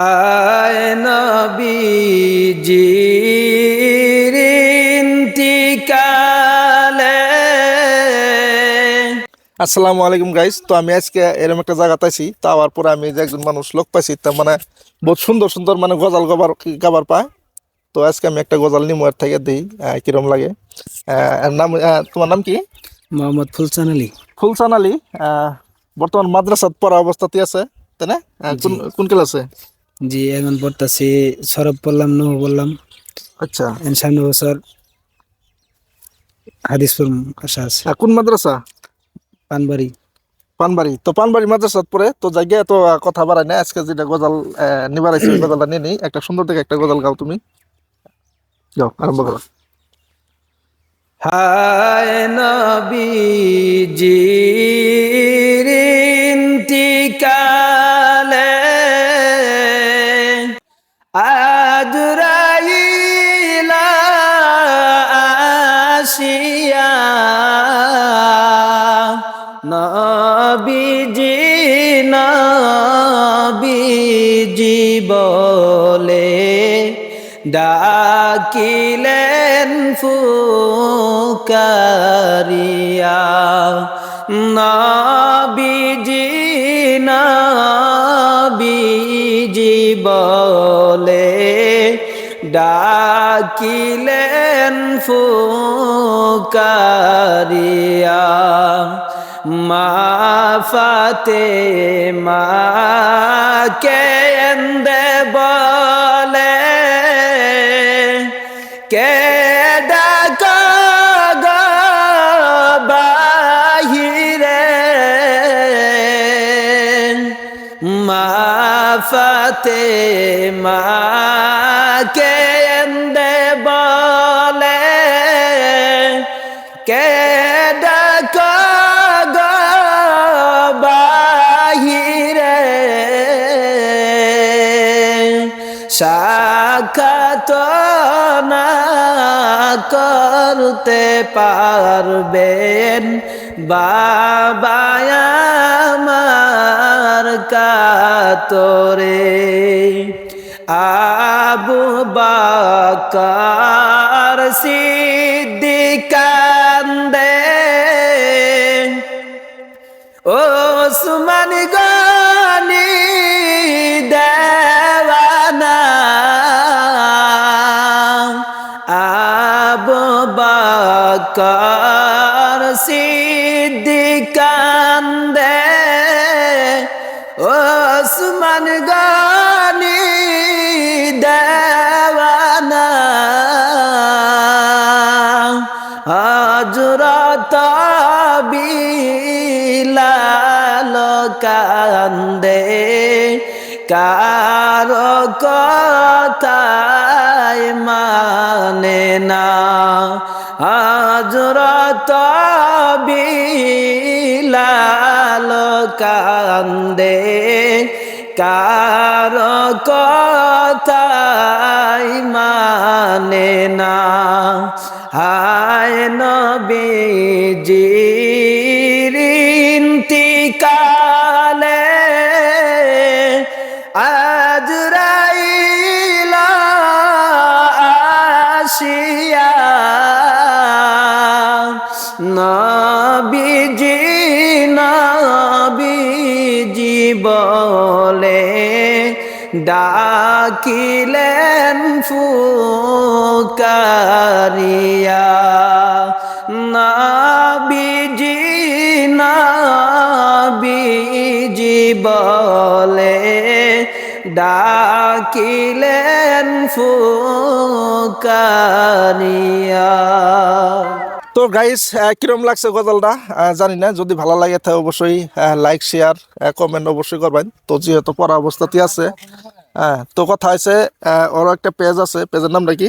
আয় নবীজির ইন্তিকালে। আসসালামু আলাইকুম গাইস। তো আমি আজকে এরকম একটা জায়গাতে আছি, তা আবার পরে আমি যে একজন মানুষ লোক পাইছি, তার মানে বহুত সুন্দর সুন্দর মানে গজাল গাবার পায়। তো আজকে আমি একটা গজাল নিমো এর থেকে দিই কিরম লাগে। এর নাম তোমার নাম কি? মোহাম্মদ ফুলসান আলী। ফুলসান আলী। বর্তমান মাদ্রাসাত পড়া অবস্থাতে আছে, তাই না? কোন জি কোন ক্লাসে? জি, এখন পড়তাছি সরব পড়লাম, নহ বললাম, আচ্ছা। সামনে বছর হাদিসপুর আশা আছে। কোন মাদ্রাসা? পানবাড়ি। পানবাড়ি। তো পানবাড়ি মাদ্রাসাত পড়ে তো জায়গায় তো কথা বাড়াই না, আজকে যেটা গজাল নিবার আইছি ওই গজালটা নিয়ে নিই। একটা সুন্দর থেকে একটা গজাল গাও, তুমি যাও আরম্ভ করো। হায় নবীজির ইন্তিকালে। আজরাইল আসিয়া নবীজি নবীজি বলে ডাকিলেন ফুকারিয়া। নবীজি নবীজি বলে ডাকিলেন ফুকারিয়া। মা ফাতেমা কেন্দে বলে কে ডাকা গো বাহিরে। মা ফাতেমা কেন্দে বলে কে ডাকা গো বাহিরে। সাক্ষাৎ না করতে পারবেন বাবা আমার কাতরে। আবু বকর সিদ্দিক কান্দে, ওসমান গনি দেওয়ানা। আবু বকর সিদ্দিক কান্দে, ওসমান গনি দেওয়ানা। হযরত বিলাল কান্দে, কারো কথাই মানে না। হযরত বিলাল কান্দে, কারো কথাই মানে না। হায় নবীজির ইন্তিকালে। আজরাইল আসিয়া নবীজি নবীজি বলে ডাকিলেন ফুকারিয়া। নবীজি নবীজি বলে ডাকিলেন ফুকারিয়া। তো গাইস, কিরম লাগছে গজলটা জানি না। যদি ভালো লাগে তাহলে অবশ্যই লাইক শেয়ার কমেন্ট অবশ্যই করবেন। তো যেহেতু পড়া অবস্থাতে আছে, তো কথা হয়েছে ওর একটা পেজ আছে, পেজের নামটা কি?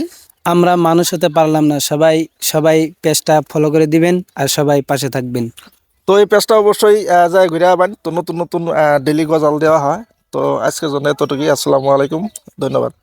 আমরা মানুষ হতে পারলাম না। সবাই সবাই পেজটা ফলো করে দিবেন আর সবাই পাশে থাকবেন। তো এই পেজটা অবশ্যই যায় ঘুরে আবেন। তো নতুন নতুন ডেলি গজাল দেওয়া হয়। তো আজকের জন্য এতটুকুই। আসসালামু আলাইকুম, ধন্যবাদ।